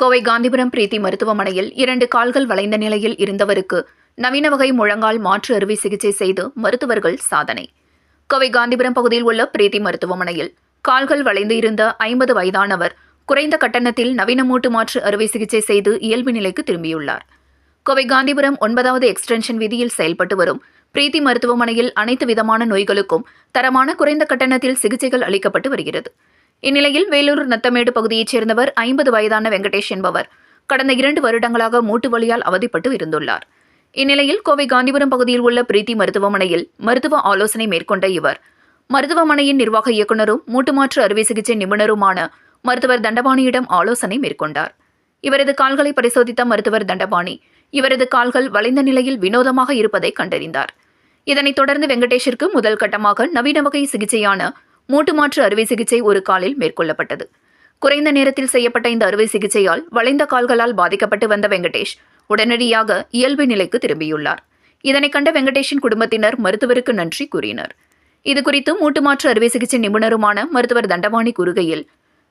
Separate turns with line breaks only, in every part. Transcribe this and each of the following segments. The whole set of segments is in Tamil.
கோவை காந்திபுரம் பிரீத்தி மருத்துவமனையில் 2 கால்கள் வளைந்த நிலையில் இருந்தவருக்கு நவீன வகை முழங்கால் மாற்று அறுவை சிகிச்சை செய்து மருத்துவர்கள் சாதனை. கோவை காந்திபுரம் பகுதியில் உள்ள பிரீத்தி மருத்துவமனையில் கால்கள் வளைந்து இருந்த 50 வயதானவர் குறைந்த கட்டணத்தில் நவீன மூட்டு மாற்று அறுவை சிகிச்சை செய்து இயல்பு நிலைக்கு திரும்பியுள்ளார். கோவை காந்திபுரம் 9வது எக்ஸ்டென்ஷன் வீதியில் செயல்பட்டு வரும் பிரீத்தி மருத்துவமனையில் அனைத்து விதமான நோய்களுக்கும் தரமான குறைந்த கட்டணத்தில் சிகிச்சைகள் அளிக்கப்பட்டு வருகிறது. இந்நிலையில் வேலூர் நத்தமேடு பகுதியைச் சேர்ந்தவர் 50 வயதான வெங்கடேஷ் என்பவர் கடந்த 2 வருடங்களாக மூட்டு வலியால் அவதிப்பட்டு இருந்துள்ளார். இந்நிலையில் கோவை காந்திபுரம் பகுதியில் உள்ள பிரீத்தி மருத்துவமனையில் மருத்துவ ஆலோசனை மேற்கொண்ட இவர் மருத்துவமனையின் நிர்வாக இயக்குநரும் மூட்டு மாற்று அறுவை சிகிச்சை நிபுணருமான மருத்துவர் தண்டபாணியிடம் ஆலோசனை மேற்கொண்டார். இவரது கால்களை பரிசோதித்த மருத்துவர் தண்டபாணி இவரது கால்கள் வளைந்த நிலையில் வினோதமாக இருப்பதை கண்டறிந்தார். இதனைத் தொடர்ந்து வெங்கடேஷிற்கு முதல் கட்டமாக நவீன வகை சிகிச்சையான மூட்டு மாற்று அறுவை சிகிச்சை ஒரு காலில் மேற்கொள்ளப்பட்டது. குறைந்த நேரத்தில் செய்யப்பட்ட இந்த அறுவை சிகிச்சையால் வளைந்த கால்களால் பாதிக்கப்பட்டு வந்த வெங்கடேஷ் உடனடியாக இயல்பு நிலைக்கு திரும்பியுள்ளார். இதனை கண்ட வெங்கடேஷின் குடும்பத்தினர் மருத்துவருக்கு நன்றி கூறினர். இதுகுறித்து மூட்டு மாற்று அறுவை சிகிச்சை நிபுணருமான மருத்துவர் தண்டபாணி கூறுகையில்,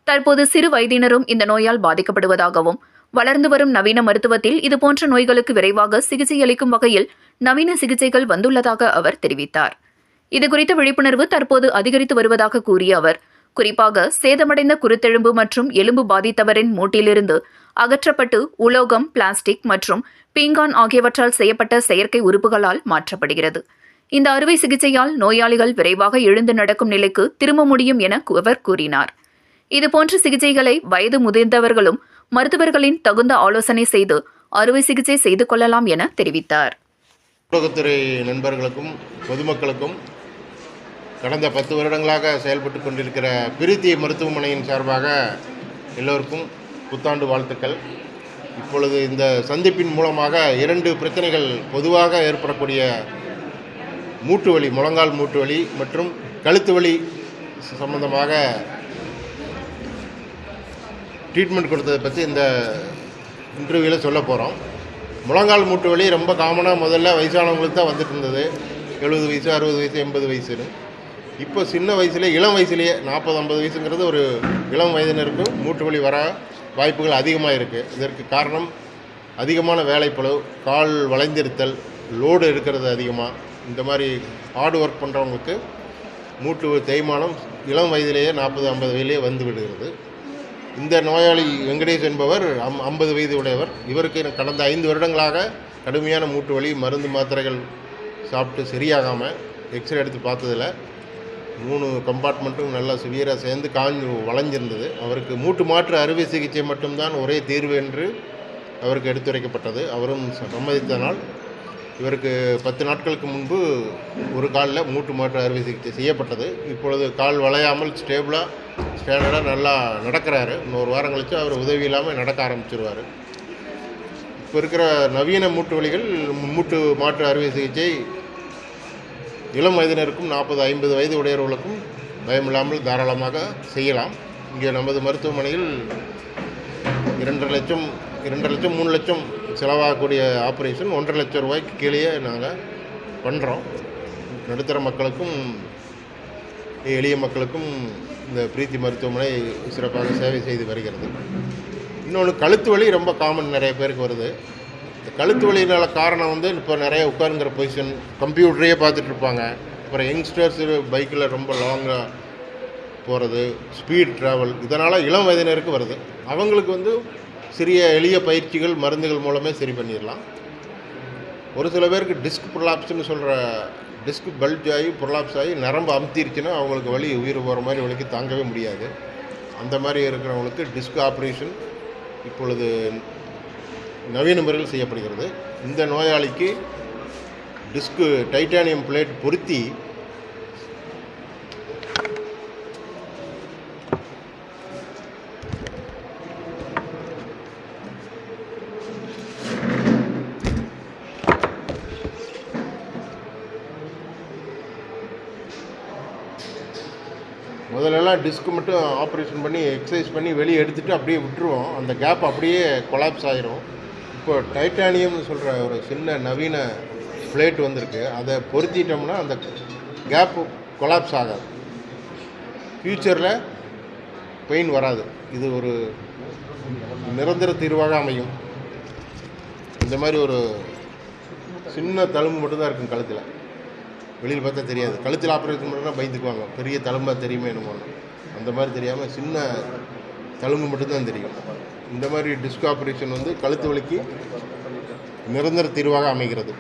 தற்போது சிறு வயதினரும் இந்த நோயால் பாதிக்கப்படுவதாகவும் வளர்ந்து வரும் நவீன மருத்துவத்தில் இதுபோன்ற நோய்களுக்கு விரைவாக சிகிச்சை அளிக்கும் வகையில் நவீன சிகிச்சைகள் வந்துள்ளதாக அவர் தெரிவித்தார். இதுகுறித்த விழிப்புணர்வு தற்போது அதிகரித்து வருவதாக கூறிய அவர், குறிப்பாக சேதமடைந்த குருத்தெலும்பு மற்றும் எலும்பு பாதித்தவரின் மூட்டிலிருந்து அகற்றப்பட்டு உலோகம், பிளாஸ்டிக் மற்றும் பீங்கான் ஆகியவற்றால் செய்யப்பட்ட செயற்கை உறுப்புகளால் மாற்றப்படுகிறது. இந்த அறுவை சிகிச்சையால் நோயாளிகள் விரைவாக எழுந்து நடக்கும் நிலைக்கு திரும்ப முடியும் என அவர் கூறினார். இதுபோன்ற சிகிச்சைகளை வயது முதிர்ந்தவர்களும் மருத்துவர்களின் தகுந்த ஆலோசனை செய்து அறுவை சிகிச்சை செய்து கொள்ளலாம் என தெரிவித்தார்.
ஊடகத்துறை நண்பர்களுக்கும் பொதுமக்களுக்கும் கடந்த 10 வருடங்களாக செயல்பட்டு கொண்டிருக்கிற பிரீத்தி மருத்துவமனையின் சார்பாக எல்லோருக்கும் புத்தாண்டு வாழ்த்துக்கள். இப்பொழுது இந்த சந்திப்பின் மூலமாக 2 பிரச்சனைகள் பொதுவாக ஏற்படக்கூடிய மூட்டு வலி, முழங்கால் மூட்டு வலி மற்றும் கழுத்து வலி சம்பந்தமாக ட்ரீட்மெண்ட் கொடுத்ததை பற்றி இந்த இன்டர்வியூவில் சொல்ல போகிறோம். முழங்கால் மூட்டு வலி ரொம்ப காமனாக முதல்ல வயசானவங்களுக்கு தான் வந்துட்டு இருந்தது. 70 வயசு, 60 வயசு, 80 வயசுன்னு. இப்போ சின்ன வயசுலேயே, இளம் வயசுலேயே 40-50 வயசுங்கிறது ஒரு இளம் வயதினருக்கும் மூட்டு வலி வர வாய்ப்புகள் அதிகமாக இருக்குது. இதற்கு காரணம் அதிகமான வேலைப்பளு, கால் வளைந்திருத்தல், லோடு இருக்கிறது அதிகமாக. இந்த மாதிரி ஹார்டு ஒர்க் பண்ணுறவங்களுக்கு மூட்டு தேய்மானம் இளம் வயதிலேயே 40-50 வயதிலேயே வந்து விடுகிறது. இந்த நோயாளி வெங்கடேஷ் என்பவர் 50 வயது உடையவர். இவருக்கு கடந்த 5 வருடங்களாக கடுமையான மூட்டு வலி, மருந்து மாத்திரைகள் சாப்பிட்டு சரியாகாமல் எக்ஸ்ரே எடுத்து பார்த்ததில் 3 கம்பார்ட்மெண்ட்டும் நல்லா சிவியராக சேர்ந்து வளைஞ்சிருந்தது. அவருக்கு மூட்டு மாற்று அறுவை சிகிச்சை மட்டும்தான் ஒரே தீர்வு என்று அவருக்கு எடுத்துரைக்கப்பட்டது. அவரும் சம்மதித்தனால் இவருக்கு 10 நாட்களுக்கு முன்பு ஒரு காலில் மூட்டு மாற்று அறுவை சிகிச்சை செய்யப்பட்டது. இப்பொழுது கால் வளையாமல் ஸ்டாண்டர்டாக நல்லா நடக்கிறாரு. இன்னொரு வாரம் கழித்து அவர் உதவி இல்லாமல் நடக்க ஆரம்பிச்சிருவார். இப்போ இருக்கிற நவீன மூட்டு வலிகள், மூட்டு மாற்று அறுவை சிகிச்சை இளம் வயதினருக்கும் 40-50 வயது உடையவர்களுக்கும் பயமில்லாமல் தாராளமாக செய்யலாம். இங்கே நமது மருத்துவமனையில் 2.5 லட்சம் 3 லட்சம் செலவாகக்கூடிய ஆப்ரேஷன் 1.5 லட்சம் ரூபாய்க்கு கீழே நாங்கள் பண்ணுறோம். நடுத்தர மக்களுக்கும் எளிய மக்களுக்கும் இந்த பிரீத்தி மருத்துவமனை சிறப்பாக சேவை செய்து வருகிறது. இன்னொன்று, கழுத்து வலி ரொம்ப காமன், நிறைய பேருக்கு வருது. இந்த கழுத்து வலியினால காரணம் இப்போ நிறைய உட்காருங்கிற பொசிஷன், கம்ப்யூட்டரையே பார்த்துட்டு இருப்பாங்க. அப்புறம் யங்ஸ்டர்ஸ் பைக்கில் ரொம்ப லாங்காக போகிறது, ஸ்பீட் ட்ராவல், இதனால் இளம் வயதினருக்கு வருது. அவங்களுக்கு சிறிய எளிய பயிற்சிகள், மருந்துகள் மூலமே சரி பண்ணிடலாம். ஒரு சில பேருக்கு டிஸ்க் ப்ரொலாப்ஸ்னு சொல்கிற டிஸ்க் பல்ஜ் ஆகி ப்ரொலாப்ஸ் ஆகி நரம்பு அமுத்திருச்சுன்னா அவங்களுக்கு வலி உயிர் போகிற மாதிரி வலிக்கு தாங்கவே முடியாது. அந்த மாதிரி இருக்கிறவங்களுக்கு டிஸ்க் ஆப்ரேஷன் இப்பொழுது நவீன முறையில் செய்யப்படுகிறது. இந்த நோயாளிக்கு டிஸ்க்கு டைட்டானியம் பிளேட் பொருத்தி முதல்லலாம் டிஸ்க்கு மட்டும் ஆப்ரேஷன் பண்ணி எக்ஸசைஸ் பண்ணி வெளியே எடுத்துகிட்டு அப்படியே விட்டுருவோம். அந்த கேப் அப்படியே கொலாப்ஸ் ஆகிரும். இப்போ டைட்டானியம்னு சொல்கிற ஒரு சின்ன நவீன பிளேட் வந்திருக்கு. அதை பொருத்திட்டோம்னா அந்த கேப்பு கொலாப்ஸ் ஆகாது. ஃப்யூச்சரில் பெயின் வராது. இது ஒரு நிரந்தர தீர்வாக அமையும். இந்த மாதிரி ஒரு சின்ன தழும்பு மட்டும்தான் இருக்கும் கழுத்தில். வெளியில் பார்த்தா தெரியாது. கழுத்தில் ஆப்ரேஷன் பண்ணால் பயந்துக்குவாங்க, பெரிய தழும்பாக தெரியுமே என்னமோ. அந்த மாதிரி தெரியாமல் சின்ன தழும்பு மட்டும்தான் தெரியும். இந்த மாதிரி டிஸ்க் ஆப்ரேஷன் வந்து கழுத்து வலிக்கு நிரந்தர தீர்வாக அமைகிறது.